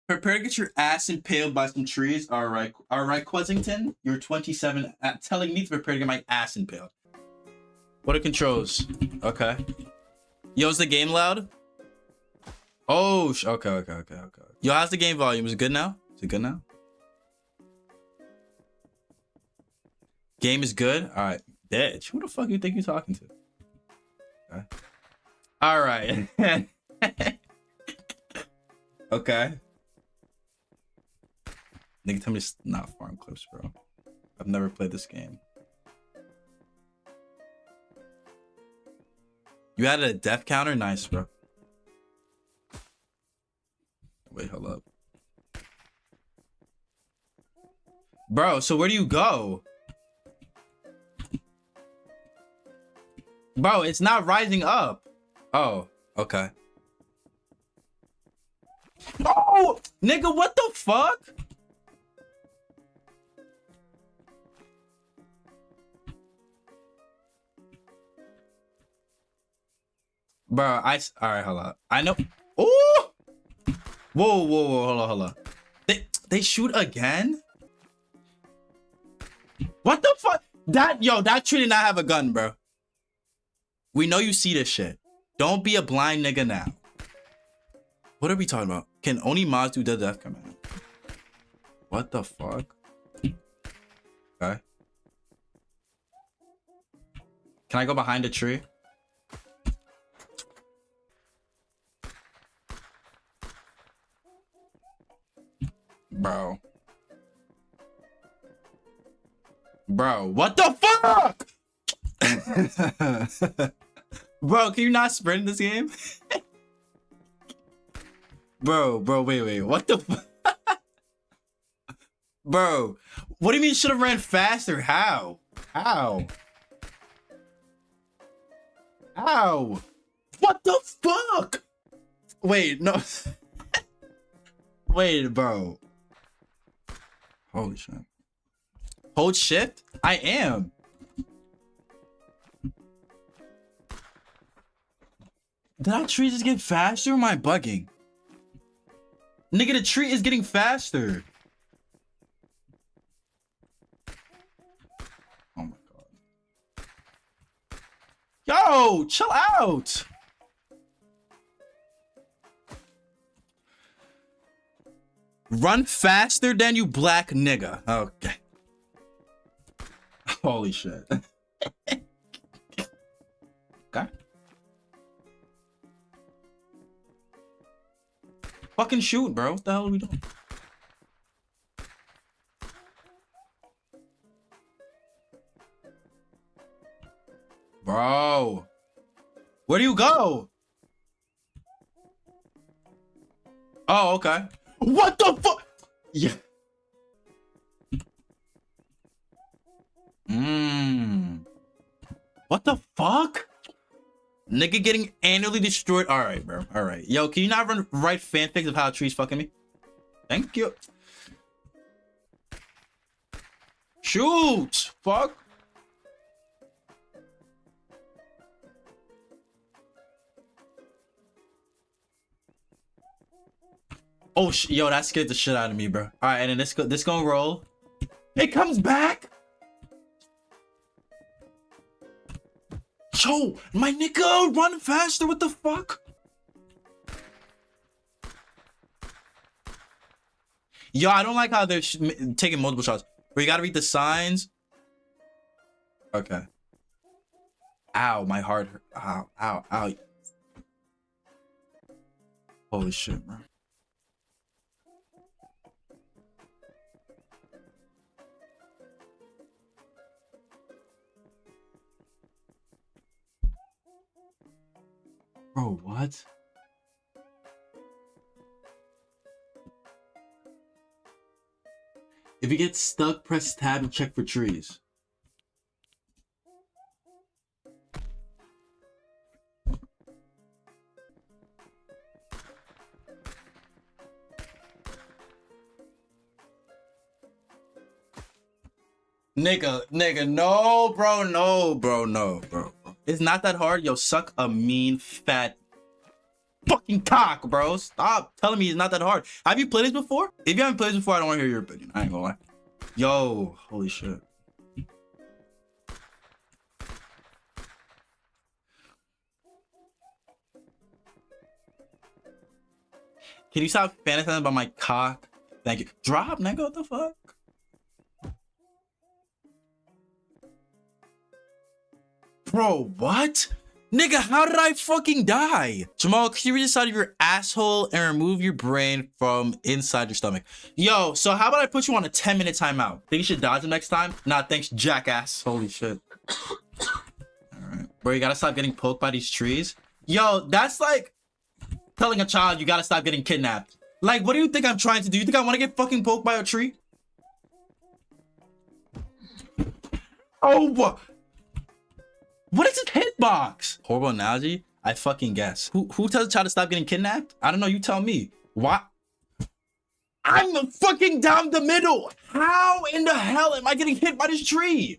Prepare to get your ass impaled by some trees. All right, Quezington. You're 27. Telling me to prepare to get my ass impaled. What are controls? Okay. Yo, is the game loud? Oh, okay. Yo, how's the game volume? Is it good now? Is it good now? Game is good? All right. Bitch, who the fuck you think you're talking to? Okay. All right. Okay. Nigga, tell me it's not farm clips, bro. I've never played this game. You added a death counter? Nice, bro. Wait, hold up. Bro, so where do you go? Bro, it's not rising up. Oh, okay. Oh, nigga, what the fuck? Bro, all right, hold up. I know. Oh, whoa, hold on. They shoot again? What the fuck? That tree did not have a gun, bro. We know you see this shit. Don't be a blind nigga now. What are we talking about? Can only mods do the death command? What the fuck? Okay. Can I go behind a tree? Bro, what the fuck? Bro, can you not sprint in this game? Bro, wait, what the fuck? Bro, what do you mean should have ran faster? How? What the fuck? Wait, no. Wait, bro. Holy shit. Hold shift? I am. Did that tree just get faster or am I bugging? Nigga, the tree is getting faster. Oh my god. Yo, chill out. Run faster than you, black nigga. Okay. Holy shit. Okay. Fucking shoot, bro. What the hell are we doing? Bro. Where do you go? Oh, okay. What the fuck? Yeah. What the fuck? Nigga getting annually destroyed. All right, bro. All right. Yo, can you not write fanfics of how trees fucking me? Thank you. Shoot. Fuck. Oh, yo, that scared the shit out of me, bro. All right, and then this gonna roll. It comes back. Yo, my nigga, run faster. What the fuck? Yo, I don't like how they're taking multiple shots. But you gotta read the signs. Okay. Ow, my heart hurt. Ow. Holy shit, bro. Bro, what? If you get stuck, press tab and check for trees. Nigga, no, bro. It's not that hard. Yo, suck a mean, fat... Fuck fucking cock, bro. Stop telling me it's not that hard. Have you played this before? If you haven't played this before, I don't want to hear your opinion. I ain't gonna lie. Yo, holy shit. Can you stop fantasizing about my cock? Thank you. Drop, nigga. What the fuck? Bro, what? Nigga, how did I fucking die? Jamal, can you reach inside of your asshole and remove your brain from inside your stomach? Yo, so how about I put you on a 10-minute timeout? Think you should dodge him next time? Nah, thanks, jackass. Holy shit. Alright. Bro, you gotta stop getting poked by these trees. Yo, that's like telling a child you gotta stop getting kidnapped. Like, what do you think I'm trying to do? You think I want to get fucking poked by a tree? Oh, what? What is this hitbox? Horrible analogy? I fucking guess. Who tells a child to stop getting kidnapped? I don't know. You tell me. What? I'm the fucking down the middle. How in the hell am I getting hit by this tree?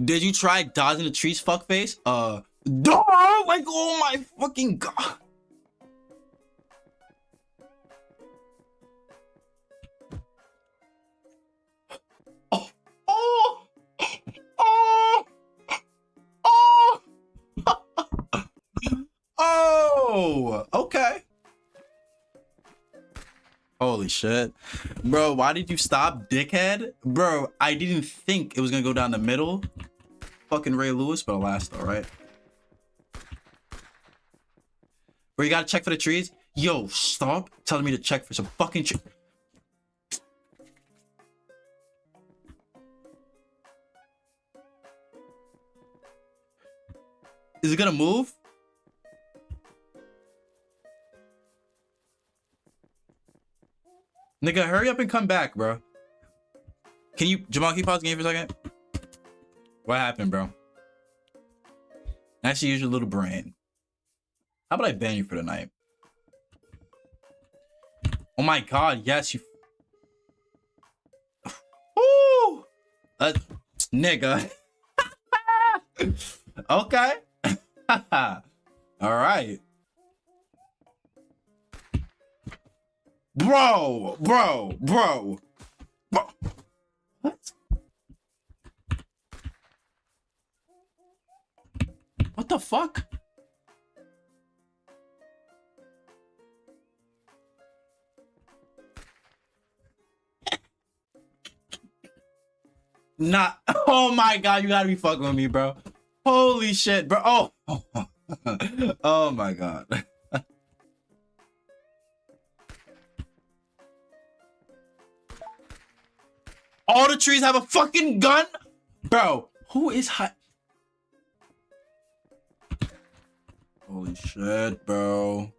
Did you try dodging the trees, fuckface? Dog! Like, oh my fucking god. Oh, okay. Holy shit. Bro, why did you stop, dickhead? Bro, I didn't think it was gonna go down the middle. Fucking Ray Lewis, but alas, all right. Bro, you gotta check for the trees. Yo, stop telling me to check for some fucking trees. Is it gonna move? Nigga, hurry up and come back, bro. Can you, Jamal, can you pause the game for a second? What happened, bro? Actually, use your little brain. How about I ban you for the night? Oh my god, yes, you. Ooh! Nigga. Okay. All right. Bro. What? What the fuck? Nah. Oh my god, you gotta be fucking with me, bro. Holy shit, bro. Oh. Oh my god. All the trees have a fucking gun? Bro, who is hot? Holy shit, bro.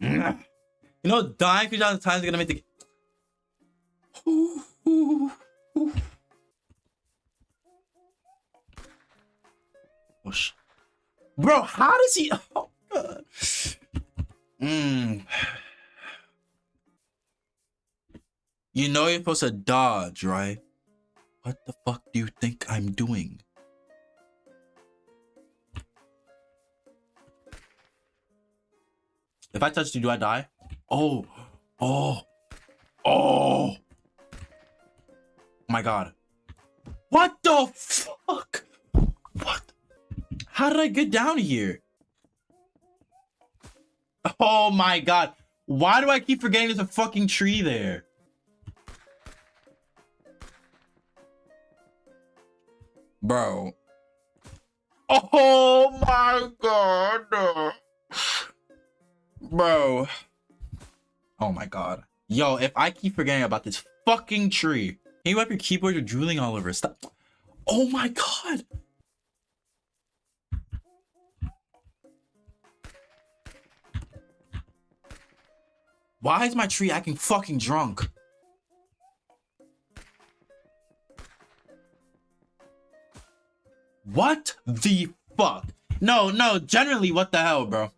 You know, dying 3,000 times is gonna make the... Oh, bro, how does he... Oh, God. You know you're supposed to dodge, right? What the fuck do you think I'm doing? If I touch you, do I die? Oh. My god. What the fuck? What? How did I get down here? Oh my god. Why do I keep forgetting there's a fucking tree there? Bro. Oh my god. Bro. Oh my god. Yo, if I keep forgetting about this fucking tree. Can you wipe your keyboard? You're drooling all over. Stop. Oh my god. Why is my tree acting fucking drunk? What the fuck? No, generally, what the hell, bro?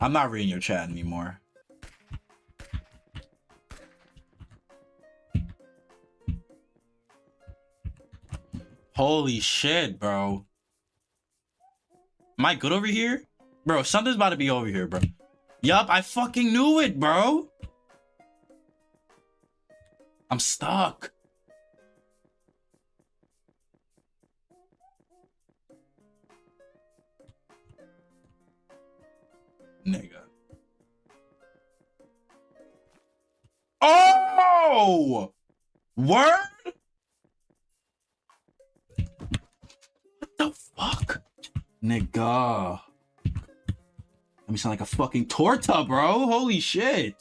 I'm not reading your chat anymore. Holy shit, bro. Am I good over here? Bro, something's about to be over here, bro. Yup, I fucking knew it, bro. I'm stuck. Nigga. Oh! Word? What the fuck? Nigga. Let me sound like a fucking torta, bro. Holy shit.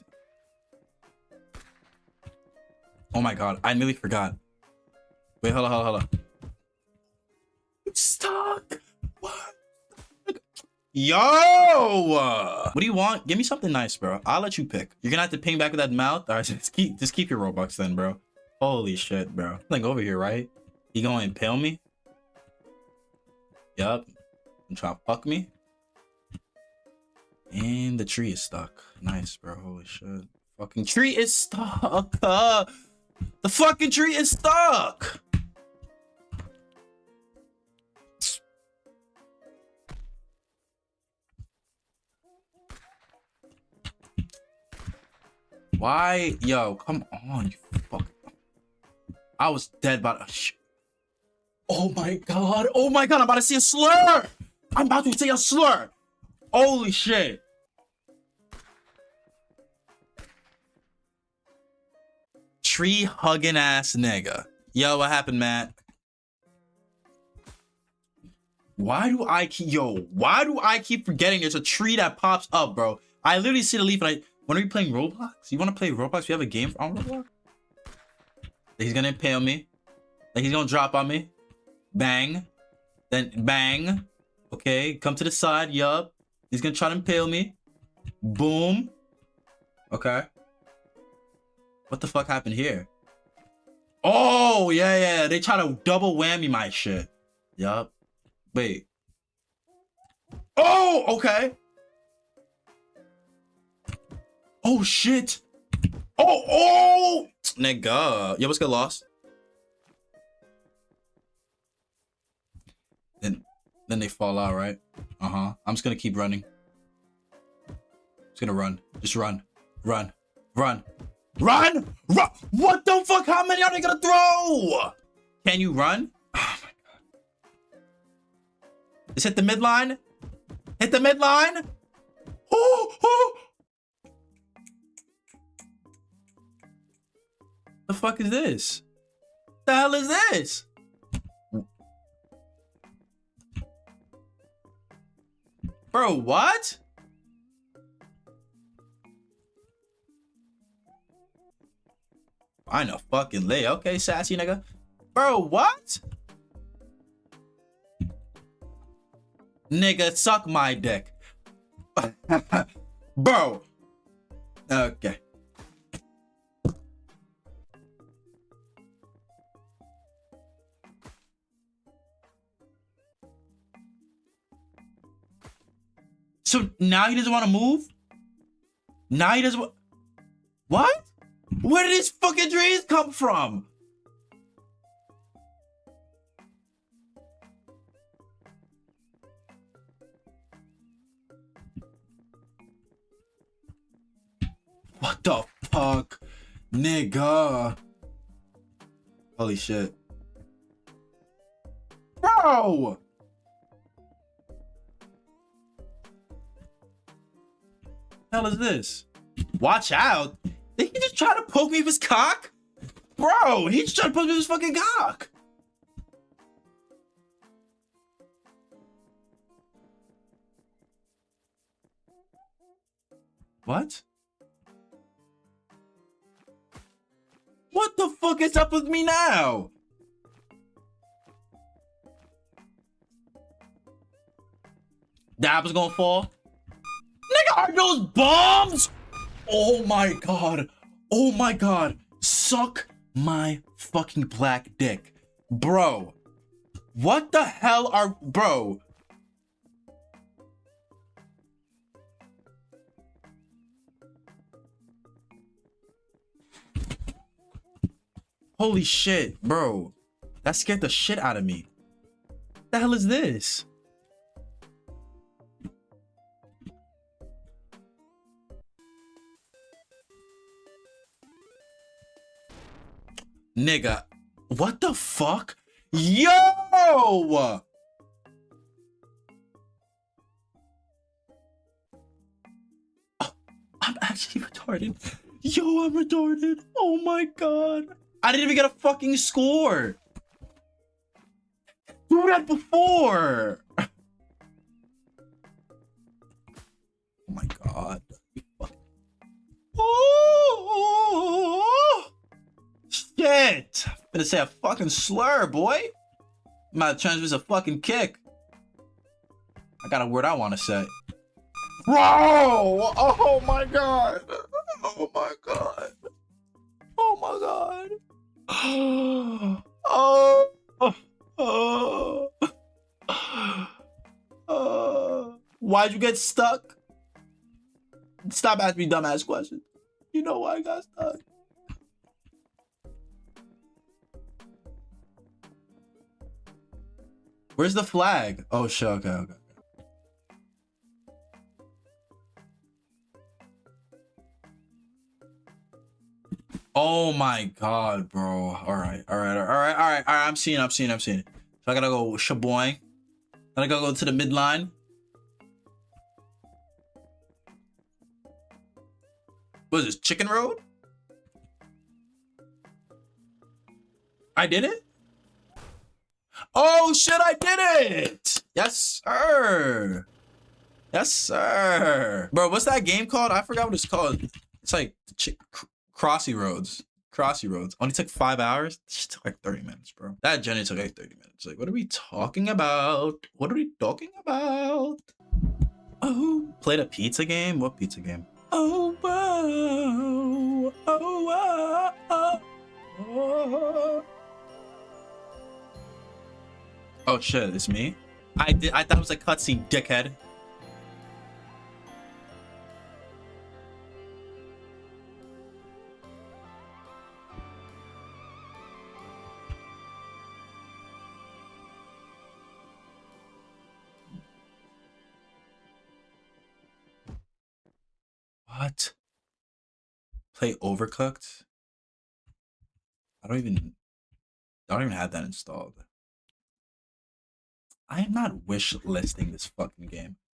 Oh my god, I nearly forgot. Wait, hold on. It's stuck. What? Yo! What do you want? Give me something nice, bro. I'll let you pick. You're gonna have to ping back with that mouth. All right, just keep your Robux then, bro. Holy shit, bro. Like over here, right? You gonna impale me? Yup. You trying to fuck me? And the tree is stuck. Nice, bro. Holy shit. Fucking tree is stuck. The fucking tree is stuck. Why? Yo, come on, you fuck. I was dead about to. Oh my god. Oh my god, I'm about to see a slur. I'm about to see a slur. Holy shit. Tree hugging ass nigga. Yo, what happened, Matt? Why do I keep forgetting there's a tree that pops up, bro? I literally see the leaf and when are we playing Roblox? You want to play Roblox? We have a game on Roblox? He's gonna impale me. Like he's gonna drop on me. Bang. Then bang. Okay, come to the side. Yup. He's gonna try to impale me. Boom. Okay. What the fuck happened here? Oh, yeah. They try to double whammy my shit. Yup. Wait. Oh, okay. Oh, shit. Oh. Nigga. Yo, what's good, lost? Then they fall out, right? Uh-huh. I'm just gonna keep running. Just gonna run. Just run. Run. What the fuck? How many are they gonna throw? Can you run? Oh my god. Just hit the midline. Hit the midline. Oh. The fuck is this? The hell is this? Bro, what? I know fucking lay. Okay, sassy nigga. Bro, what? Nigga, suck my dick. Bro. Okay. So now he doesn't want to move? Now he doesn't. What? Where did these fucking trees come from? What the fuck? Nigga. Holy shit. Bro! What the hell is this? Watch out. Did he just try to poke me with his cock? Bro, he just tried to poke me with his fucking cock. What? What the fuck is up with me now? The apple's gonna fall? Nigga, are those bombs? Oh my god. Oh my god. Suck my fucking black dick. Bro. What the hell are... Bro. Holy shit, bro. That scared the shit out of me. What the hell is this? Nigga, what the fuck? Yo! I'm actually retarded. Yo, I'm retarded. Oh my god. I didn't even get a fucking score. Do that before. Oh my god. Oh, shit. I'm gonna say a fucking slur, boy. I'm about to transmit a fucking kick. I got a word I want to say. Bro! Oh my god. Oh my god. Oh my god. Oh. Oh. Why'd you get stuck? Stop asking me dumbass questions. You know why I got stuck. Where's the flag? Oh shit, okay. Oh my god, bro. Alright. I'm seeing it. So I gotta go shaboing. Then I gotta go to the midline. What is this, Chicken Road? I did it? Oh shit, I did it! Yes, sir. Yes, sir. Bro, what's that game called? I forgot what it's called. It's like Crossy Roads. Only took 5 hours. It took like 30 minutes, bro. That journey took like 30 minutes. Like, what are we talking about? Oh, played a pizza game? What pizza game? Oh, wow. Oh, wow. Oh. Oh shit, it's me? I thought it was a cutscene, dickhead. What? Play Overcooked? I don't even have that installed. I am not wish listing this fucking game.